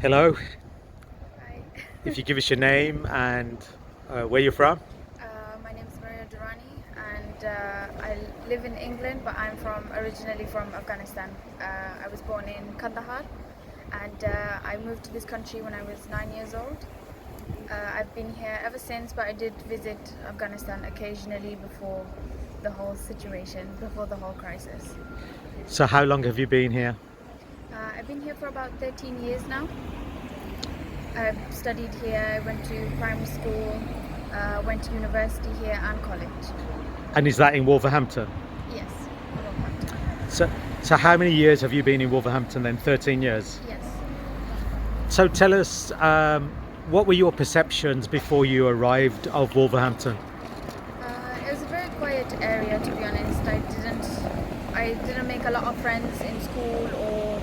Hello, Hi. if you give us your name and where you're from. My name is Maria Durrani, and I live in England, but I'm originally from Afghanistan. I was born in Kandahar, and I moved to this country when I was 9 years old. I've been here ever since, but I did visit Afghanistan occasionally before the whole crisis. So how long have you been here? I've been here for about 13 years now. I've studied here, I went to primary school, went to university here and college. And is that in Wolverhampton? Yes, Remapped. So, so how many years have you been in Wolverhampton then? 13 years. Yes. So tell us, what were your perceptions before you arrived of Wolverhampton? It was a very quiet area, to be honest. I didn't make a lot of friends in school or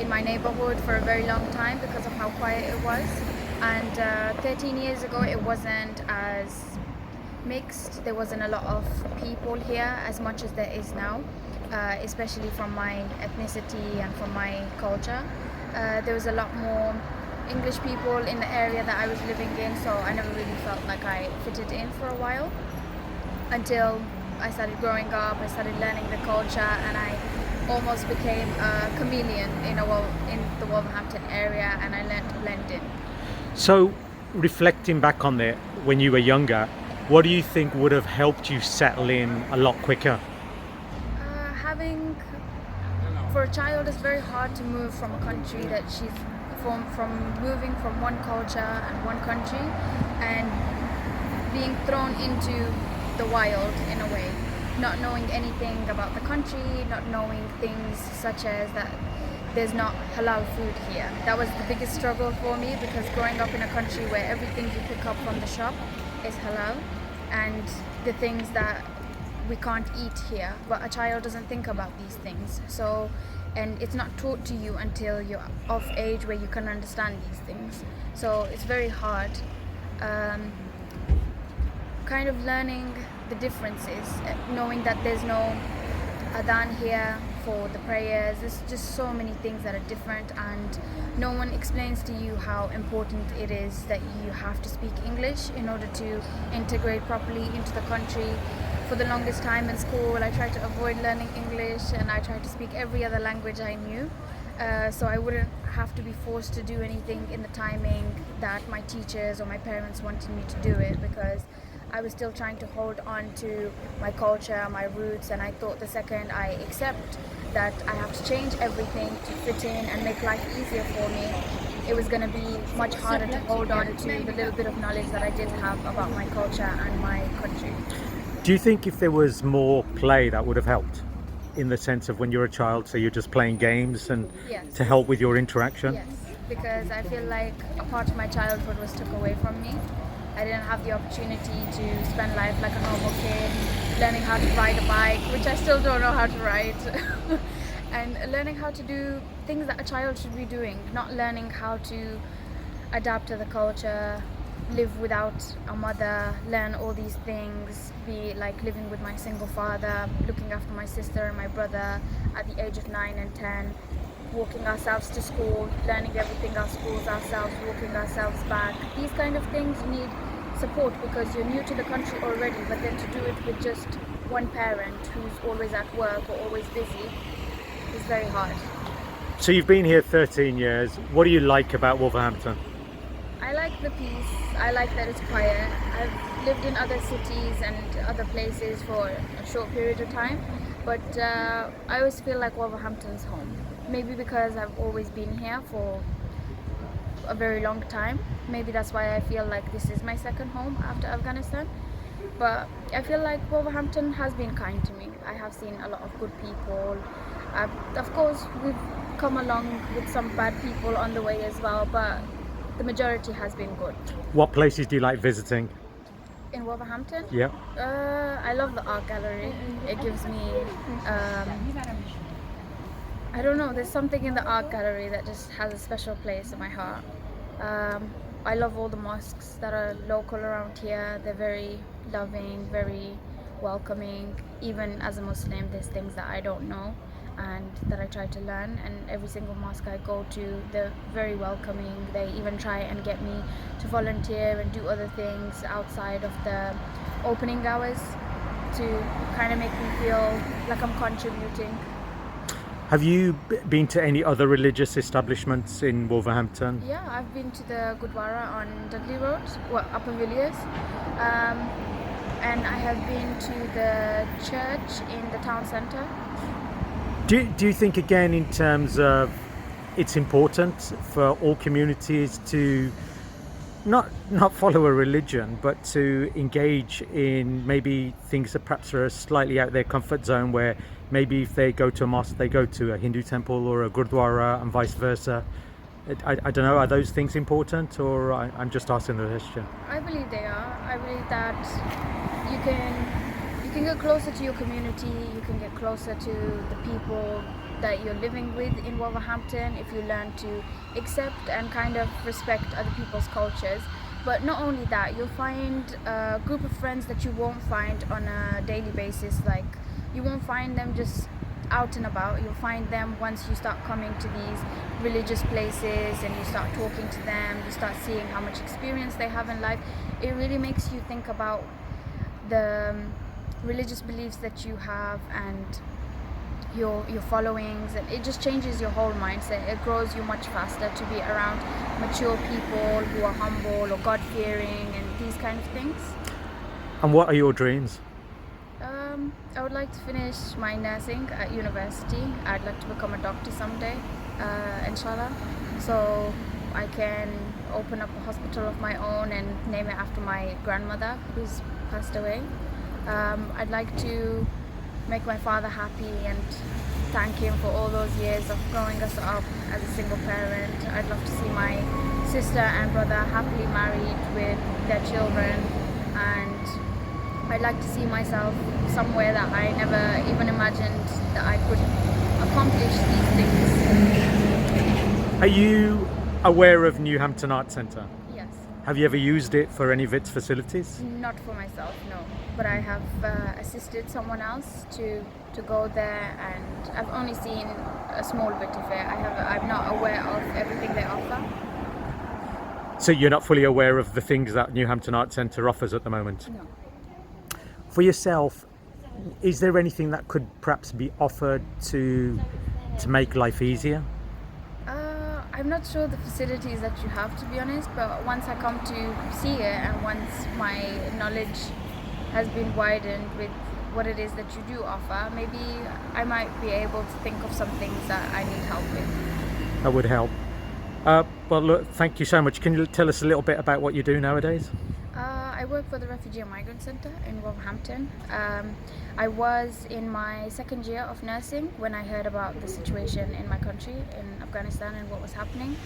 in my neighborhood for a very long time because of how quiet it was. And 13 years ago, it wasn't as mixed. There wasn't a lot of people here as much as there is now, especially from my ethnicity and from my culture. There was a lot more English people in the area that I was living in, so I never really felt like I fitted in for a while until I started growing up. I started learning the culture, and I almost became a chameleon in the Wolverhampton area, and I learned to blend in. So reflecting back on it when you were younger, what do you think would have helped you settle in a lot quicker? Having For a child, it's very hard to move from a country that she's from moving from one culture and one country and being thrown into the wild in a way, not knowing anything about the country, not knowing things such as that there's not halal food here. That was the biggest struggle for me, because growing up in a country where everything you pick up from the shop is halal, and the things that we can't eat here, but a child doesn't think about these things. So, and it's not taught to you until you're of age where you can understand these things. So it's very hard, kind of learning the differences, knowing that there's no adhan here for the prayers. There's just so many things that are different, and no one explains to you how important it is that you have to speak English in order to integrate properly into the country. For the longest time in school, I tried to avoid learning English, and I tried to speak every other language I knew, so I wouldn't have to be forced to do anything in the timing that my teachers or my parents wanted me to do it, because I was still trying to hold on to my culture, my roots, and I thought the second I accept that I have to change everything to fit in and make life easier for me, it was going to be much harder to hold on to the little bit of knowledge that I did have about my culture and my country. Do you think if there was more play that would have helped, in the sense of when you're a child, so you're just playing games and Yes. to help with your interaction? Yes, because I feel like a part of my childhood was took away from me. I didn't have the opportunity to spend life like a normal kid, learning how to ride a bike, which I still don't know how to ride, and learning how to do things that a child should be doing, not learning how to adapt to the culture, live without a mother, learn all these things, be like living with my single father, looking after my sister and my brother at the age of 9 and 10, walking ourselves to school, learning everything our schools ourselves, walking ourselves back. These kind of things need support because you're new to the country already, but then to do it with just one parent who's always at work or always busy is very hard. So you've been here 13 years. What do you like about Wolverhampton? I like the peace. I like that it's quiet. I've lived in other cities and other places for a short period of time, but I always feel like Wolverhampton's home. Maybe because I've always been here for a very long time. Maybe that's why I feel like this is my second home after Afghanistan. But I feel like Wolverhampton has been kind to me. I have seen a lot of good people. Of course, we've come along with some bad people on the way as well, but the majority has been good. What places do you like visiting? In Wolverhampton, Yeah. I love the art gallery. It gives me, I don't know, there's something in the art gallery that just has a special place in my heart. I love all the mosques that are local around here. They're very loving, very welcoming. Even as a Muslim, there's things that I don't know, and that I try to learn. And every single mosque I go to, they're very welcoming. They even try and get me to volunteer and do other things outside of the opening hours to kind of make me feel like I'm contributing. Have you been to any other religious establishments in Wolverhampton? Yeah, I've been to the Gurdwara on Dudley Road, well, Upper Villiers, and I have been to the church in the town centre. Do you think, again, in terms of it's important for all communities to not follow a religion, but to engage in maybe things that perhaps are slightly out of their comfort zone, where maybe if they go to a mosque, they go to a Hindu temple or a Gurdwara and vice versa? I don't know, are those things important, or I'm just asking the question? I believe they are. I believe that you can get closer to your community, you can get closer to the people that you're living with in Wolverhampton if you learn to accept and kind of respect other people's cultures. But not only that, you'll find a group of friends that you won't find on a daily basis. Like, you won't find them just out and about. You'll find them once you start coming to these religious places and you start talking to them, you start seeing how much experience they have in life. It really makes you think about the religious beliefs that you have and your followings, and it just changes your whole mindset. It grows you much faster to be around mature people who are humble or God-fearing and these kind of things. And what are your dreams? I would like to finish my nursing at university. I'd like to become a doctor someday, inshallah, so I can open up a hospital of my own and name it after my grandmother who's passed away. I'd like to make my father happy and thank him for all those years of growing us up as a single parent. I'd love to see my sister and brother happily married with their children, and I'd like to see myself somewhere that I never even imagined that I could accomplish these things. Are you aware of New Hampton Arts Centre? Yes. Have you ever used it for any of its facilities? Not for myself, no. But I have assisted someone else to go there, and I've only seen a small bit of it. I'm not aware of everything they offer. So you're not fully aware of the things that New Hampton Arts Centre offers at the moment? No. For yourself, is there anything that could perhaps be offered to make life easier? I'm not sure the facilities that you have, to be honest, but once I come to see it and once my knowledge has been widened with what it is that you do offer, maybe I might be able to think of some things that I need help with. That would help. Well, look, thank you so much. Can you tell us a little bit about what you do nowadays? I work for the Refugee and Migrant Centre in Wolverhampton. I was in my second year of nursing when I heard about the situation in my country, in Afghanistan, and what was happening.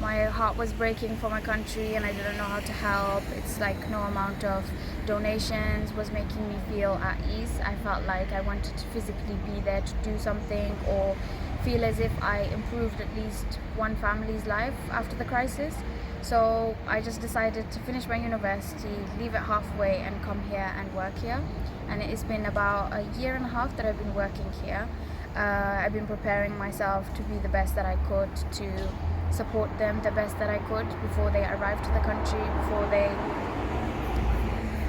My heart was breaking for my country and I didn't know how to help. It's like no amount of donations was making me feel at ease. I felt like I wanted to physically be there to do something or feel as if I improved at least one family's life after the crisis. So I just decided to finish my university, leave it halfway and come here and work here. And it's been about a year and a half that I've been working here. I've been preparing myself to be the best that I could, to support them the best that I could before they arrive to the country, before they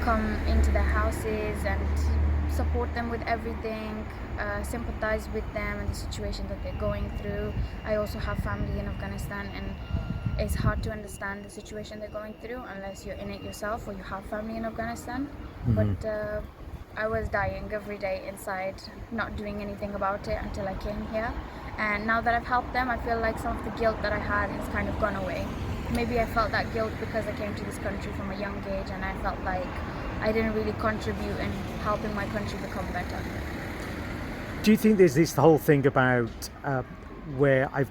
come into their houses, and support them with everything, sympathize with them and the situation that they're going through. I also have family in Afghanistan, and it's hard to understand the situation they're going through unless you're in it yourself or you have family in Afghanistan. Mm-hmm. But I was dying every day inside, not doing anything about it until I came here. And now that I've helped them, I feel like some of the guilt that I had has kind of gone away. Maybe I felt that guilt because I came to this country from a young age and I felt like I didn't really contribute in helping my country become better. Do you think there's this whole thing about where I've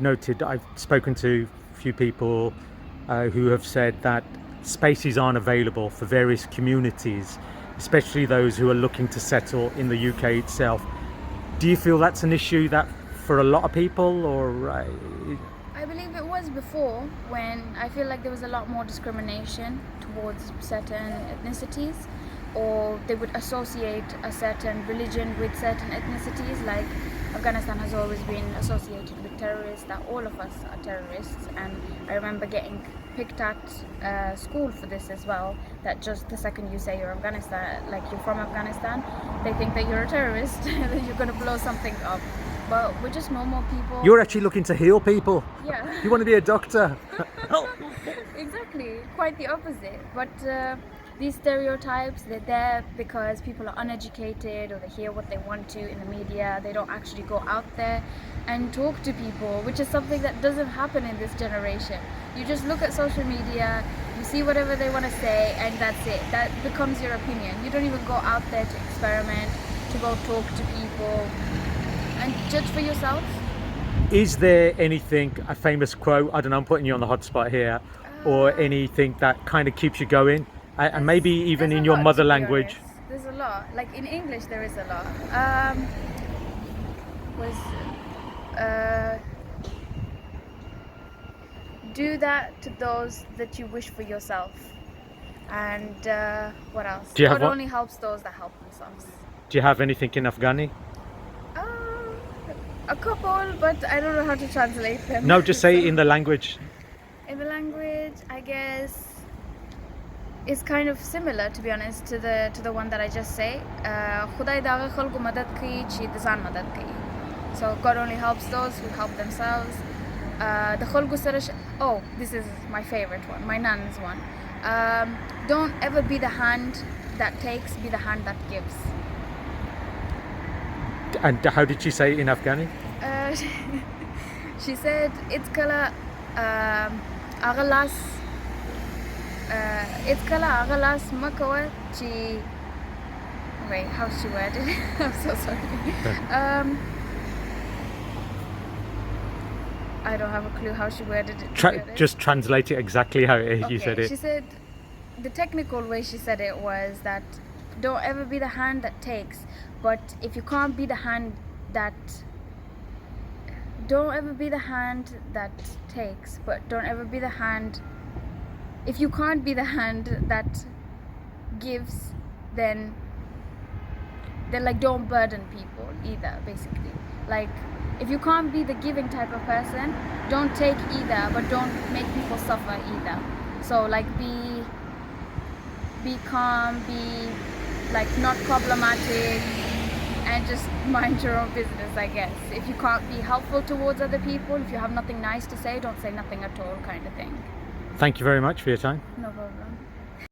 spoken to a few people who have said that spaces aren't available for various communities, especially those who are looking to settle in the UK itself. Do you feel that's an issue that for a lot of people, or? I believe it was before, when I feel like there was a lot more discrimination towards certain ethnicities, or they would associate a certain religion with certain ethnicities. Like Afghanistan has always been associated with terrorists, that all of us are terrorists, and I remember getting picked at school for this as well, that just the second you say you're you're from Afghanistan, they think that you're a terrorist, that you're going to blow something up. But we're just normal people. You're actually looking to heal people. Yeah. You want to be a doctor. Exactly, quite the opposite. But these stereotypes, they're there because people are uneducated, or they hear what they want to in the media. They don't actually go out there and talk to people, which is something that doesn't happen in this generation. You just look at social media, you see whatever they want to say, and that's it. That becomes your opinion. You don't even go out there to experiment, to go talk to people and judge for yourself. Is there anything, a famous quote, I don't know, I'm putting you on the hot spot here, or anything that kind of keeps you going? And maybe even in your mother language? There's a lot. Like in English, there is a lot. Do that to those that you wish for yourself. And what else? Do you have God one? only helps those that help themselves. Do you have anything in Afghani? A couple, but I don't know how to translate them. No, just say it in the language. In the language, I guess it's kind of similar, to be honest, to the one that I just say. Khudai daghe khalgu madad ki, chi dizan madad ki. So God only helps those who help themselves. The khalgu sarash. Oh, this is my favorite one, my nan's one. Don't ever be the hand that takes, be the hand that gives. And how did she say it in Afghani? She said, "It's kala agalas. It's kala agalas makawa chi." Wait, how she worded it? I'm so sorry. I don't have a clue how she worded it. Just translate it exactly how it is. Okay, You said it. She said, the technical way she said it was that don't ever be the hand that takes, but if you can't be the hand that don't ever be the hand that takes, but don't ever be the hand, if you can't be the hand that gives, then like don't burden people either, basically. Like if you can't be the giving type of person, don't take either, but don't make people suffer either. So like be calm, be like not problematic, and just mind your own business, I guess. If you can't be helpful towards other people, if you have nothing nice to say, don't say nothing at all, kind of thing. Thank you very much for your time. No problem.